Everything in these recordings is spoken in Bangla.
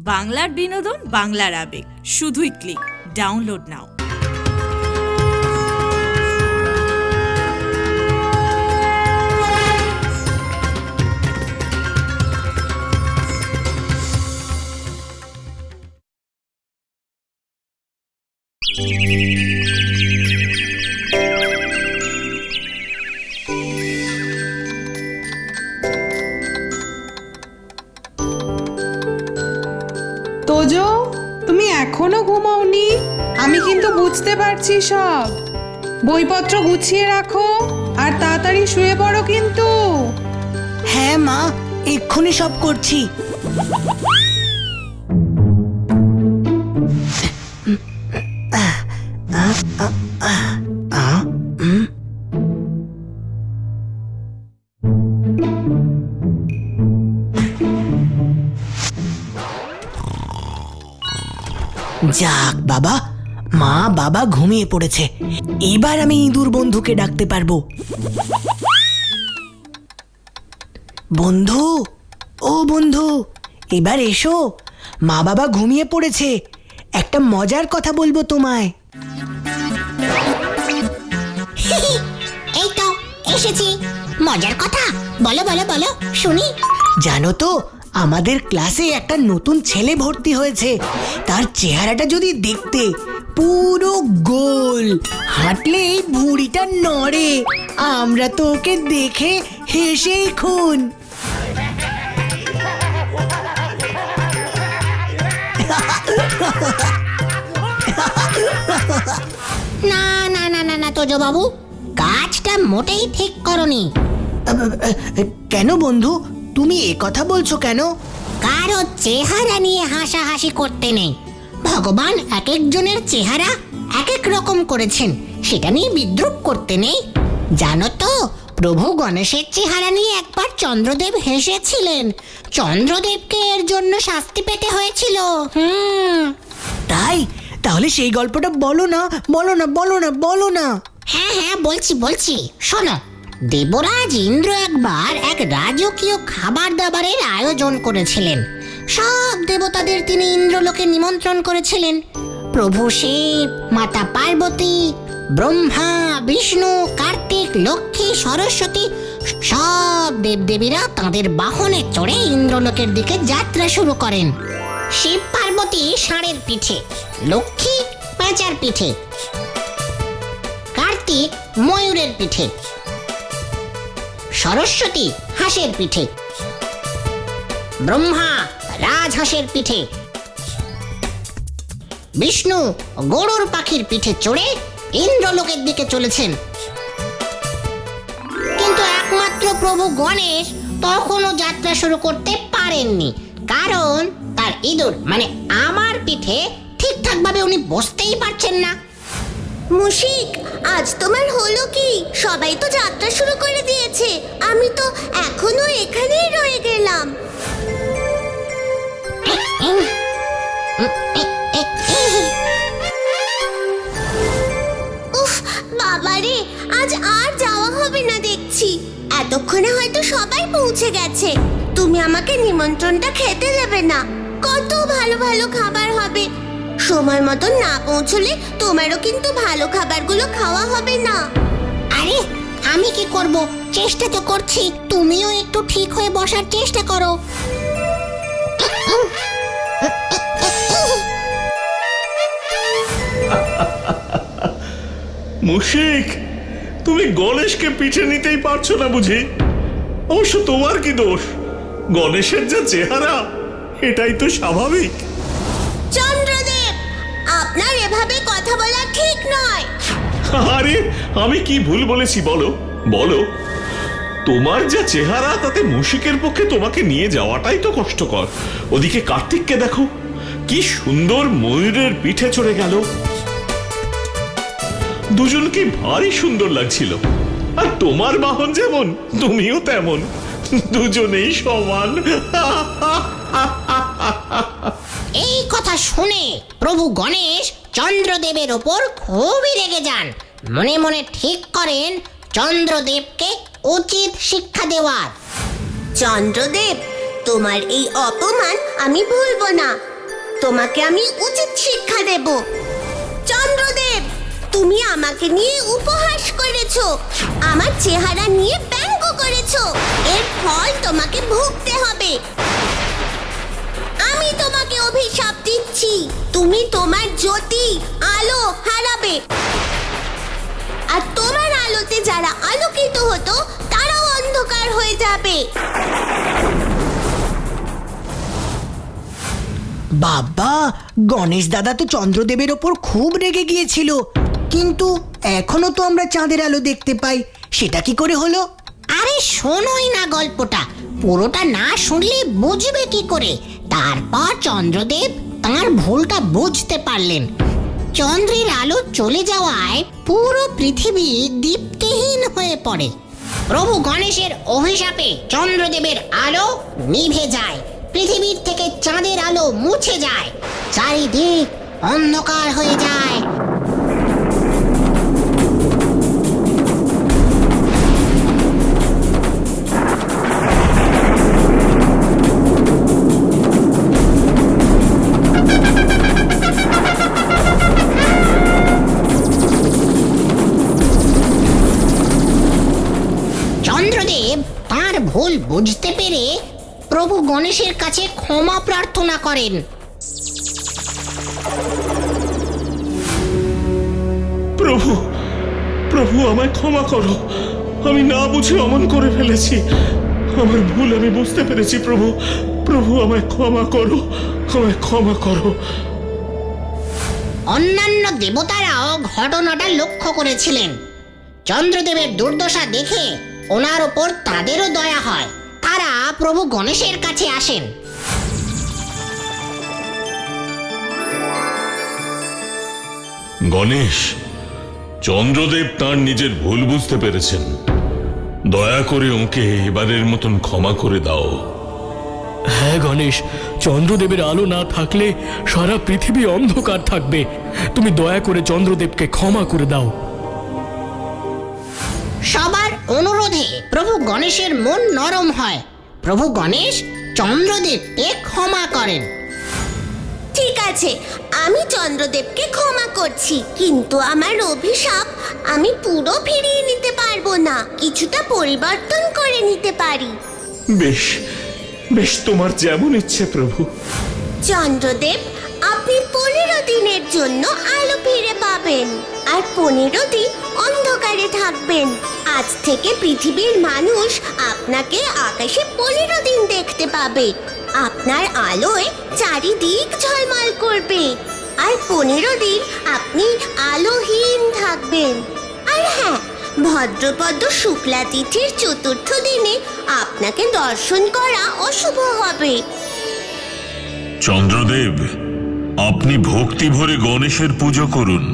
বাংলার বিনোদন, বাংলার আবেগ, শুধুই ক্লিক। ডাউনলোড নাও। তোজো, তুমি এখনো ঘুমাওনি? আমি কিন্তু বুঝতে পারছি সব। বইপত্র গুছিয়ে রাখো আর তাড়াতাড়ি শুয়ে পড়ো কিন্তু। হ্যাঁ মা, এক্ষুনি সব করছি। যাক বাবা, মা বাবা ঘুমিয়ে পড়েছে। এবার আমি ইঁদুর বন্ধুকে ডাকতে পারবো। বন্ধু, ও বন্ধু, এবার এসো। মা বাবা ঘুমিয়ে পড়েছে, একটা মজার কথা বলবো তোমায়। এই তো এসেছি। মজার কথা বলো বলো বলো শুনি। জানো তো, আমাদের ক্লাসে একটা নতুন ছেলে ভর্তি হয়েছে। তার চেহারাটা যদি দেখতে, পুরো গোল, হাঁটলে এই ভুঁড়িটা নড়ে। আমরা তো ওকে দেখে হেসেই খুন। না না না না না তোজো বাবু, কাজটা মোটেই ঠিক করনি। কেন বন্ধু, তুমি এ কথা বলছো কেন? কারো চেহারা নিয়ে হাসাহাসি করতে নেই। ভগবান এক একজনের চেহারা এক এক রকম করেছেন, সেটা নিয়ে বিদ্রুপ করতে নেই। জানো তো, প্রভু গণেশের চেহারা নিয়ে একবার চন্দ্রদেব হেসেছিলেন। চন্দ্রদেবকে এর জন্য শাস্তি পেতে হয়েছিল। তাই? তাহলে সেই গল্পটা বলো না, বলো না, বলো না, বলো না। হ্যাঁ হ্যাঁ বলছি বলছি, শোনো। দেবরাজ ইন্দ্র একবার এক রাজকীয় খাবার দাবারের আয়োজন করেছিলেন। সব দেবতাদের তিনি ইন্দ্রলোকে নিমন্ত্রণ করেছিলেন। প্রভু শিব, মাতা পার্বতী, ব্রহ্মা, বিষ্ণু, কার্তিক, লক্ষ্মী, সরস্বতী, সব দেবদেবীরা তাঁদের বাহনে চড়ে ইন্দ্রলোকের দিকে যাত্রা শুরু করেন। শিব পার্বতী ষাঁড়ের পিঠে, লক্ষ্মী পেঁচার পিঠে, কার্তিক ময়ূরের পিঠে, সরস্বতী হাঁসের পিঠে, ব্রহ্মা রাজহাঁসের পিঠে, বিষ্ণু গরুর পাখির পিঠে চড়ে ইন্দ্রলোকের দিকে চলেছেন। কিন্তু একমাত্র প্রভু গণেশ তখনও যাত্রা শুরু করতে পারেননি, কারণ তার ইঁদুর মানে আমার পিঠে ঠিকঠাক ভাবে উনি বসতেই পারছেন না। মুশিক, আজ তোমার হলো কি? সবাই তো যাত্রা শুরু করে দিয়েছে, আমি তো এখনো এখানেই রয়ে গেলাম। উফ বাবারে, আজ আর যাওয়া হবে না দেখছি। এতক্ষণে হয়তো সবাই পৌঁছে গেছে। তুমি আমাকে নিমন্ত্রণটা খেতে দেবে না? কত ভালো ভালো খাবার হবে। সময় মতন না পৌঁছলে তোমারও কিন্তু ভালো খাবারগুলো খাওয়া হবে না। আরে আমি কি করব, চেষ্টা তো করছি। তুমিও একটু ঠিক হয়ে বসার চেষ্টা করো। মুশিক, তুমি গণেশকে পিঠে নিতেই পারছো না বুঝি? অবশ্য তোমার কি দোষ? গণেশের যা চেহারা, এটাই তো স্বাভাবিক। চন্দ্রদেব, আপনার এভাবে কথা বলা ঠিক নয়। আরে আমি কি ভুল বলেছি বলো বলো? তোমার যা চেহারা, তাতে মুশিকের পক্ষে তোমাকে নিয়ে যাওয়াটাই তো কষ্টকর। ওদিকে কার্তিককে দেখো, কি সুন্দর ময়ূরের পিঠে চড়ে গেল। দুজনকে ভারী সুন্দর লাগছিল। আর তোমার বাহন যেমন, তুমিও তেমন, দুজনেই সমান। এই কথা শুনে প্রভু গণেশ চন্দ্রদেবের ওপর খুবই রেগে যান। মনে মনে ঠিক করেন চন্দ্রদেবকে উচিত শিক্ষা দেওয়ার। চন্দ্রদেব, তোমার এই অপমান আমি ভুলবো না। তোমাকে আমি উচিত শিক্ষা দেব। চন্দ্রদেব, তুমি আমাকে নিয়ে উপহাস করেছো, আমার চেহারা নিয়ে ব্যঙ্গ করেছো, এর ফল তোমাকে ভুগতে হবে। আমি তোমাকে অভিশাপ দিচ্ছি, তুমি তোমার জ্যোতি আলো হারাবে, আর তোমার আলোতে যারা আলোকিত হতো তারাও অন্ধকার হয়ে যাবে। বাবা, গণেশ দাদা তো চন্দ্রদেবের ওপর খুব রেগে গিয়েছিল, কিন্তু এখনো তো আমরা চাঁদের আলো দেখতে পাই, সেটা কি করে হলো? আরে শোনোই না গল্পটা, পুরোটা না শুনলে বুঝবে কি করে? তারপর চন্দ্রদেব তাঁর ভুলটা বুঝতে পারলেন। চন্দ্রের আলো চলে যাওয়ায় পুরো পৃথিবী দীপ্তিহীন হয়ে পড়ে। প্রভু গণেশের অভিশাপে চন্দ্রদেবের আলো নিভে যায়, পৃথিবীর থেকে চাঁদের আলো মুছে যায়, চারিদিক অন্ধকার হয়ে যায়। চন্দ্রদেব তার ভুল বুঝতে পেরে প্রভু গণেশের কাছে ক্ষমা প্রার্থনা করেন। প্রভু, প্রভু আমায় ক্ষমা করো, আমি না বুঝে অমন করে ফেলেছি, আমার ভুল আমি বুঝতে পেরেছি। প্রভু, প্রভু আমায় ক্ষমা করো, আমায় ক্ষমা করো। অন্যান্য দেবতারাও ঘটনাটা লক্ষ্য করেছিলেন। চন্দ্রদেবের দুর্দশা দেখে ওনার ওপর তাদেরও দয়া হয়, তারা প্রভু গণেশের কাছে আসেন। গণেশ, চন্দ্রদেব তার নিজের ভুল বুঝতে পেরেছেন, দয়া করে ওকে এবারের মতন ক্ষমা করে দাও। হ্যাঁ গণেশ, চন্দ্রদেবের আলো না থাকলে সারা পৃথিবী অন্ধকার থাকবে, তুমি দয়া করে চন্দ্রদেবকে ক্ষমা করে দাও। সবার অনুরোধে প্রভু গণেশের মন নরম হয়, প্রভু গণেশ চন্দ্রদেবকে ক্ষমা করেন। ঠিক আছে, আমি চন্দ্রদেবকে ক্ষমা করছি, কিন্তু আমার অভিশাপ আমি পুরো ফিরিয়ে নিতে পারবো না, কিছুটা পরিবর্তন করে নিতে পারি। বেশ বেশ, তোমার যেমন ইচ্ছে প্রভু। চন্দ্রদেব, আপনি 15 দিনের জন্য আলো ফিরে পাবেন, আর 15 দিন অন্ধকারে থাকবেন। আজ থেকে পৃথিবীর মানুষ আপনাকে আকাশে 15 দিন দেখতে পাবে, আপনার আলোয় চারিদিক ঝলমল করবে, আর 15 দিন আপনি আলোহীন থাকবেন। আর হ্যাঁ, ভদ্রপদ শুক্লা তিথির চতুর্থ দিনে আপনাকে দর্শন করা অশুভ হবে। চন্দ্রদেব, আপনি ভক্তি ভরে গণেশের পুজো করুন,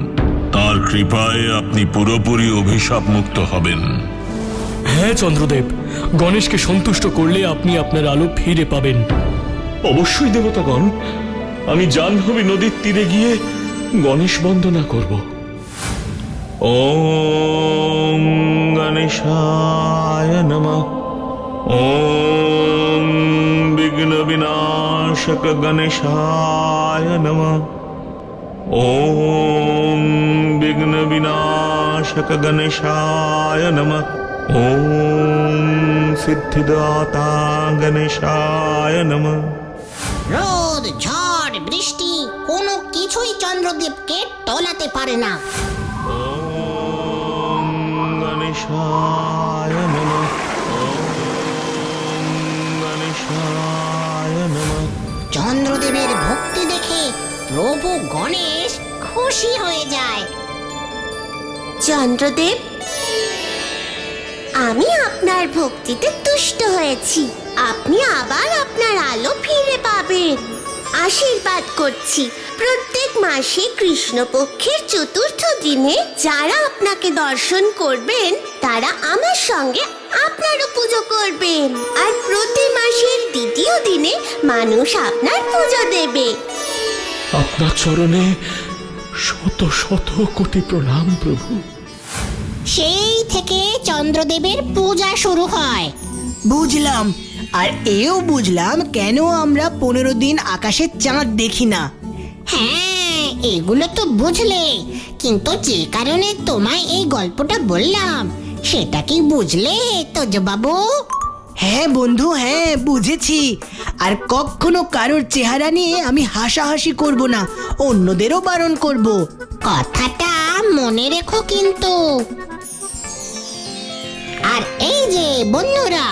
তার কৃপায় আপনি পুরোপুরি অভিশাপ মুক্ত হবেন। হ্যাঁ চন্দ্রদেব, গণেশকে সন্তুষ্ট করলে আপনি আপনার আলো ফিরে পাবেন। অবশ্যই দেবতাগণ, আমি জাহ্নবী নদীর তীরে গিয়ে গণেশ বন্দনা করব। ওম গণেশায় নমঃ। ওম বিঘ্ন বিনাশক গণেশায় নমঃ। ওম বিঘ্ন বিনাশক গণেশায় নমঃ। ওম সিদ্ধিদাতা গণেশায় নমঃ। রোদ, ঝড়, বৃষ্টি কোনো কিছুই চন্দ্রদেবকে টলাতে পারে না। ওম গণেশায় নমঃ। ওম গণেশায় নমঃ। চন্দ্রদেবের ভক্তি দেখে প্রভু গণেশ খুশি হয়ে যায়। চন্দ্রদেব, আমি আপনার ভক্তিতে তুষ্ট হয়েছি, আপনি আবার আপনার আলো ফিরে পাবেন। আশীর্বাদ করছি, প্রত্যেক মাসে কৃষ্ণপক্ষের চতুর্থ দিনে যারা আপনাকে দর্শন করবেন তারা আমার সঙ্গে আপনারও পুজো করবেন, আর প্রতি মাসের দ্বিতীয় দিনে মানুষ আপনার পুজো দেবে। আপনার চরণে শত শত কোটি প্রণাম প্রভু। সেই থেকে চন্দ্রদেবের পূজা শুরু হয়। বুঝলাম, আর এও বুঝলাম কেন আমরা 15 দিন আকাশে চাঁদ দেখি না। হ্যাঁ, এগুলো তো বুঝলে, কিন্তু যে কারণে তোমায় এই গল্পটা বললাম সেটা কি বুঝলে তোজবাবু? হ্যাঁ বন্ধু, হ্যাঁ বুঝেছি। আর কখনো কারোর চেহারা নিয়ে আমি হাসাহাসি করব না, অন্যদেরও বারণ করব। কথাটা মনে রেখো কিন্তু। আর এই যে বন্ধুরা,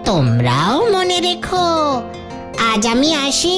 তোমরাও মনে রেখো। আজ আমি আসি।